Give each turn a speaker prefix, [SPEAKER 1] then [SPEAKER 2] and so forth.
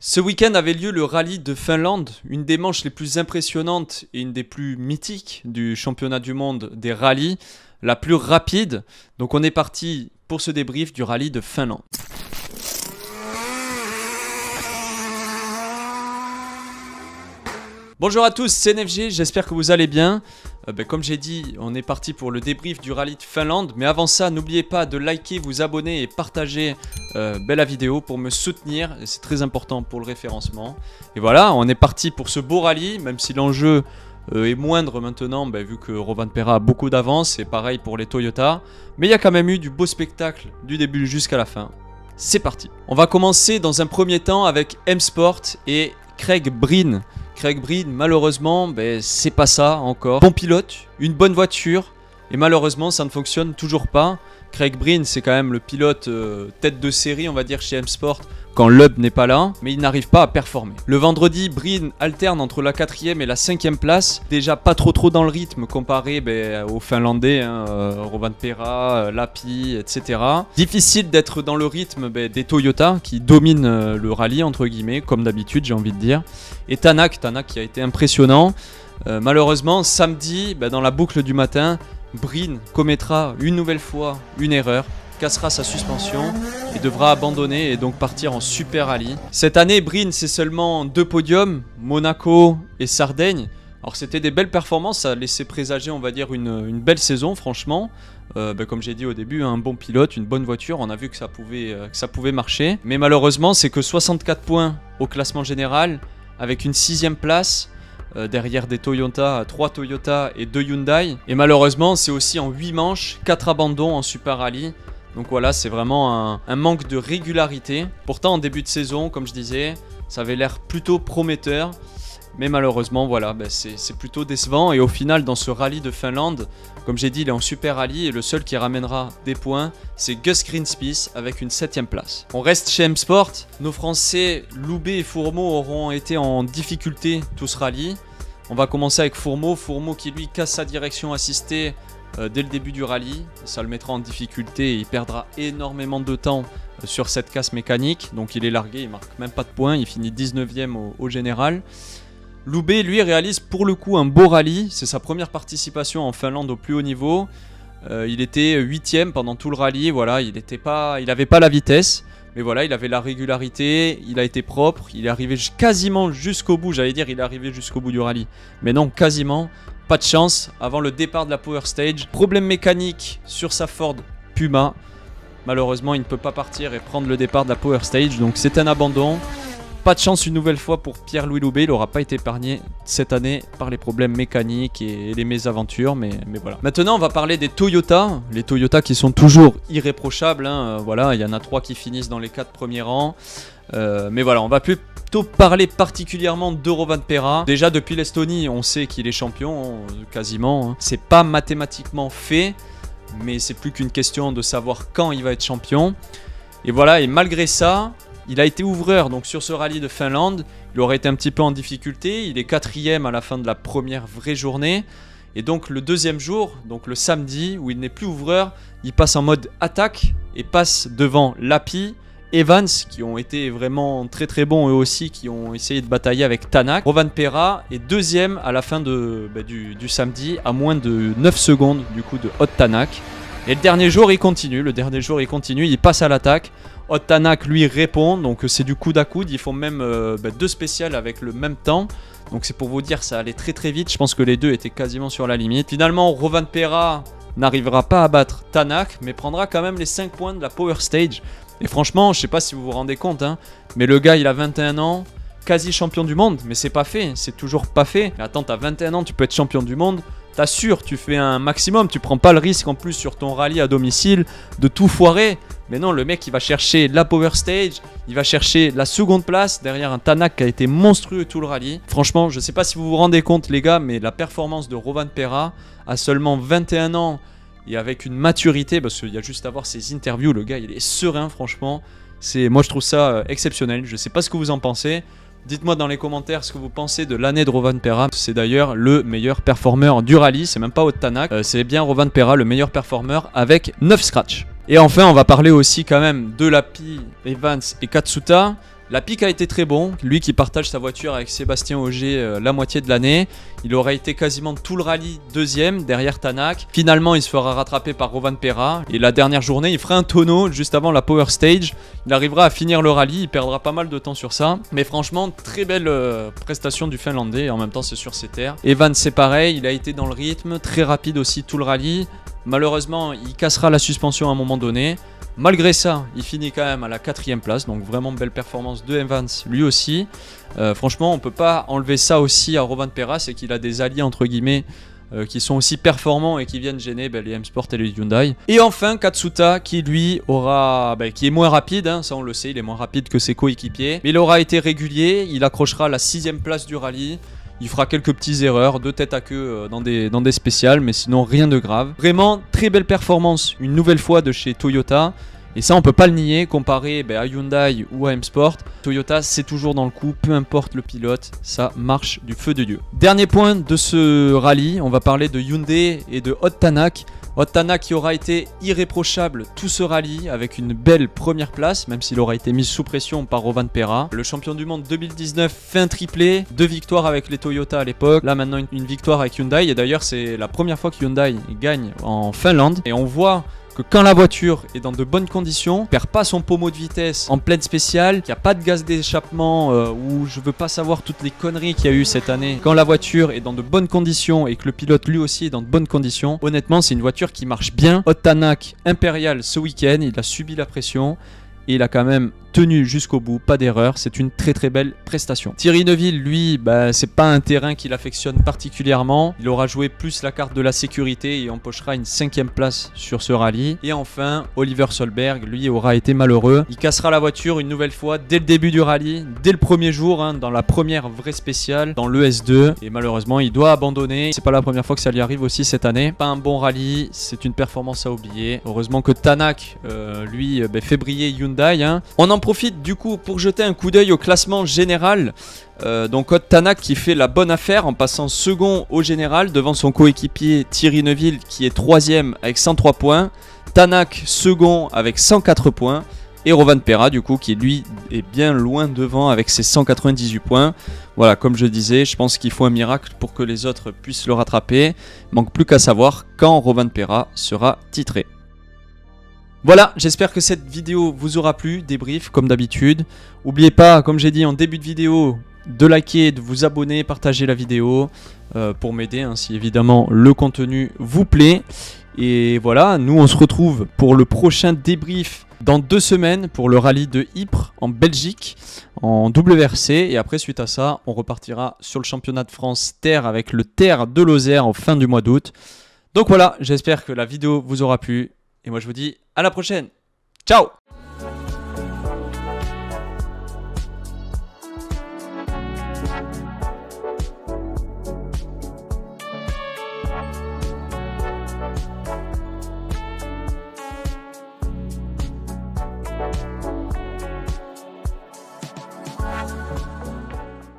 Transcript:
[SPEAKER 1] Ce week-end avait lieu le rallye de Finlande, une des manches les plus impressionnantes et une des plus mythiques du championnat du monde des rallyes, la plus rapide. Donc on est parti pour ce débrief du rallye de Finlande. Bonjour à tous, c'est NFG, j'espère que vous allez bien. Comme j'ai dit, on est parti pour le débrief du rallye de Finlande. Mais avant ça, n'oubliez pas de liker, vous abonner et partager la vidéo pour me soutenir. C'est très important pour le référencement. Et voilà, on est parti pour ce beau rallye, même si l'enjeu est moindre maintenant, vu que Rovanperä a beaucoup d'avance. C'est pareil pour les Toyota. Mais il y a quand même eu du beau spectacle du début jusqu'à la fin. C'est parti. On va commencer dans un premier temps avec M-Sport et Craig Breen. Craig Breen, malheureusement, c'est pas ça encore. Bon pilote, une bonne voiture, et malheureusement, ça ne fonctionne toujours pas. Craig Breen, c'est quand même le pilote tête de série, on va dire, chez M-Sport, quand l'hub n'est pas là, mais il n'arrive pas à performer. Le vendredi, Breen alterne entre la 4e et la 5e place. Déjà pas trop dans le rythme comparé aux Finlandais, Rovanperä, Lappi, etc. Difficile d'être dans le rythme des Toyota qui dominent le rallye, entre guillemets, comme d'habitude, j'ai envie de dire. Et Tanak qui a été impressionnant. Malheureusement, samedi, dans la boucle du matin, Breen commettra une nouvelle fois une erreur, cassera sa suspension et devra abandonner et donc partir en super rallye. Cette année, Breen, c'est seulement 2 podiums, Monaco et Sardaigne. Alors c'était des belles performances, ça a laissé présager, on va dire, une belle saison, franchement. Comme j'ai dit au début, un bon pilote, une bonne voiture, on a vu que ça pouvait marcher. Mais malheureusement, c'est que 64 points au classement général, avec une 6e place. Derrière des Toyota, 3 Toyota et 2 Hyundai. Et malheureusement, c'est aussi en 8 manches, 4 abandons en Super Rally. Donc voilà, c'est vraiment un manque de régularité. Pourtant, en début de saison, comme je disais, ça avait l'air plutôt prometteur. Mais malheureusement, voilà, c'est plutôt décevant. Et au final, dans ce rallye de Finlande, comme j'ai dit, il est en Super Rally. Et le seul qui ramènera des points, c'est Gus Greenpeace avec une 7e place. On reste chez M-Sport. Nos Français, Loubet et Fourmeau, auront été en difficulté tout ce rallye. On va commencer avec Fourmeau. Fourmeau qui, lui, casse sa direction assistée dès le début du rallye. Ça le mettra en difficulté et il perdra énormément de temps sur cette casse mécanique. Donc il est largué, il marque même pas de points. Il finit 19e au général. Loubet, lui, réalise pour le coup un beau rallye. C'est sa première participation en Finlande au plus haut niveau. Il était 8e pendant tout le rallye. Voilà, il n'avait pas la vitesse. Mais voilà, il avait la régularité. Il a été propre. Il est arrivé quasiment jusqu'au bout. J'allais dire, il est arrivé jusqu'au bout du rallye. Mais non, quasiment. Pas de chance avant le départ de la Power Stage. Problème mécanique sur sa Ford Puma. Malheureusement, il ne peut pas partir et prendre le départ de la Power Stage. Donc c'est un abandon. Pas de chance une nouvelle fois pour Pierre-Louis Loubet, il n'aura pas été épargné cette année par les problèmes mécaniques et les mésaventures, mais voilà. Maintenant, on va parler des Toyota, les Toyota qui sont toujours irréprochables, voilà, il y en a 3 qui finissent dans les 4 premiers rangs, mais voilà, on va plutôt parler particulièrement de Rovanperä. Déjà, depuis l'Estonie, on sait qu'il est champion, quasiment, c'est pas mathématiquement fait, mais c'est plus qu'une question de savoir quand il va être champion, et voilà, et malgré ça, il a été ouvreur donc sur ce rallye de Finlande, il aurait été un petit peu en difficulté, il est 4e à la fin de la première vraie journée. Et donc le deuxième jour, donc le samedi, où il n'est plus ouvreur, il passe en mode attaque et passe devant Lappi, Evans, qui ont été vraiment très bons eux aussi, qui ont essayé de batailler avec Tanak. Rovanperä est 2e à la fin du samedi, à moins de 9 secondes du coup de Ott Tanak. Et le dernier jour il continue, il passe à l'attaque. Ott Tanak lui répond, donc c'est du coude à coude, ils font même 2 spéciales avec le même temps. Donc c'est pour vous dire, ça allait très vite, je pense que les deux étaient quasiment sur la limite. Finalement, Rovanperä n'arrivera pas à battre Tanak, mais prendra quand même les 5 points de la Power Stage. Et franchement, je sais pas si vous vous rendez compte, mais le gars il a 21 ans, quasi champion du monde, mais c'est pas fait, c'est toujours pas fait. Mais attends, t'as 21 ans, tu peux être champion du monde, t'assures, tu fais un maximum, tu prends pas le risque en plus sur ton rallye à domicile de tout foirer. Mais non, le mec il va chercher la Power Stage, il va chercher la seconde place derrière un Tanak qui a été monstrueux tout le rallye. Franchement, je sais pas si vous vous rendez compte les gars, mais la performance de Rovanperä à seulement 21 ans et avec une maturité, parce qu'il y a juste à voir ses interviews, le gars il est serein franchement. Moi je trouve ça exceptionnel, je sais pas ce que vous en pensez. Dites-moi dans les commentaires ce que vous pensez de l'année de Rovanperä. C'est d'ailleurs le meilleur performeur du rallye, c'est même pas Ott Tanak, c'est bien Rovanperä le meilleur performeur avec 9 scratchs. Et enfin on va parler aussi quand même de Lappi, Evans et Katsuta. La pique a été très bon, lui qui partage sa voiture avec Sébastien Ogier la moitié de l'année. Il aurait été quasiment tout le rallye deuxième derrière Tanak. Finalement, il se fera rattraper par Rovanperä. Et la dernière journée, il fera un tonneau juste avant la Power Stage. Il arrivera à finir le rallye, il perdra pas mal de temps sur ça. Mais franchement, très belle prestation du Finlandais. Et en même temps, c'est sur ses terres. Evans, c'est pareil, il a été dans le rythme, très rapide aussi tout le rallye. Malheureusement, il cassera la suspension à un moment donné. Malgré ça, il finit quand même à la 4e place, donc vraiment belle performance de Evans lui aussi. Franchement, on peut pas enlever ça aussi à Rovanperä, c'est qu'il a des alliés entre guillemets qui sont aussi performants et qui viennent gêner les M-Sport et les Hyundai. Et enfin Katsuta qui lui aura, qui est moins rapide, hein, ça on le sait, il est moins rapide que ses coéquipiers, mais il aura été régulier, il accrochera la 6e place du rallye. Il fera quelques petites erreurs, de tête à queue dans des spéciales, mais sinon rien de grave. Vraiment, très belle performance, une nouvelle fois de chez Toyota. Et ça, on peut pas le nier, comparé à Hyundai ou à M-Sport. Toyota, c'est toujours dans le coup, peu importe le pilote, ça marche du feu de Dieu. Dernier point de ce rallye, on va parler de Hyundai et de Ott Tanak. Ott Tanak qui aura été irréprochable tout ce rallye avec une belle première place, même s'il aura été mis sous pression par Rovanperä. Le champion du monde 2019 fait un triplé, 2 victoires avec les Toyota à l'époque, là maintenant une victoire avec Hyundai. Et d'ailleurs c'est la première fois que Hyundai gagne en Finlande. Et on voit que quand la voiture est dans de bonnes conditions, perd pas son pommeau de vitesse en pleine spéciale, qu'il n'y a pas de gaz d'échappement ou je veux pas savoir toutes les conneries qu'il y a eu cette année. Quand la voiture est dans de bonnes conditions et que le pilote lui aussi est dans de bonnes conditions, honnêtement c'est une voiture qui marche bien. Ott Tanak, Impérial ce week-end, il a subi la pression et il a quand même tenu jusqu'au bout, pas d'erreur, c'est une très très belle prestation. Thierry Neuville, lui, c'est pas un terrain qu'il affectionne particulièrement. Il aura joué plus la carte de la sécurité et empochera une 5e place sur ce rallye. Et enfin, Oliver Solberg, lui, aura été malheureux. Il cassera la voiture une nouvelle fois dès le début du rallye, dès le premier jour, hein, dans la première vraie spéciale, dans l'ES2. Et malheureusement, il doit abandonner. C'est pas la première fois que ça lui arrive aussi cette année. Pas un bon rallye, c'est une performance à oublier. Heureusement que Tanak, lui, fait briller Hyundai. Hein. On en profite du coup pour jeter un coup d'œil au classement général. Donc Ott Tanak qui fait la bonne affaire en passant second au général devant son coéquipier Thierry Neuville qui est 3e avec 103 points. Tanak second avec 104 points. Et Rovanperä du coup qui lui est bien loin devant avec ses 198 points. Voilà, comme je disais, je pense qu'il faut un miracle pour que les autres puissent le rattraper. Manque plus qu'à savoir quand Rovanperä sera titré. Voilà, j'espère que cette vidéo vous aura plu, débrief comme d'habitude. N'oubliez pas, comme j'ai dit en début de vidéo, de liker, de vous abonner, partager la vidéo pour m'aider, hein, si évidemment le contenu vous plaît. Et voilà, nous on se retrouve pour le prochain débrief dans 2 semaines pour le rallye de Ypres en Belgique en WRC. Et après, suite à ça, on repartira sur le championnat de France Terre avec le Terre de Lozère en fin du mois d'août. Donc voilà, j'espère que la vidéo vous aura plu. Et moi je vous dis à la prochaine. Ciao!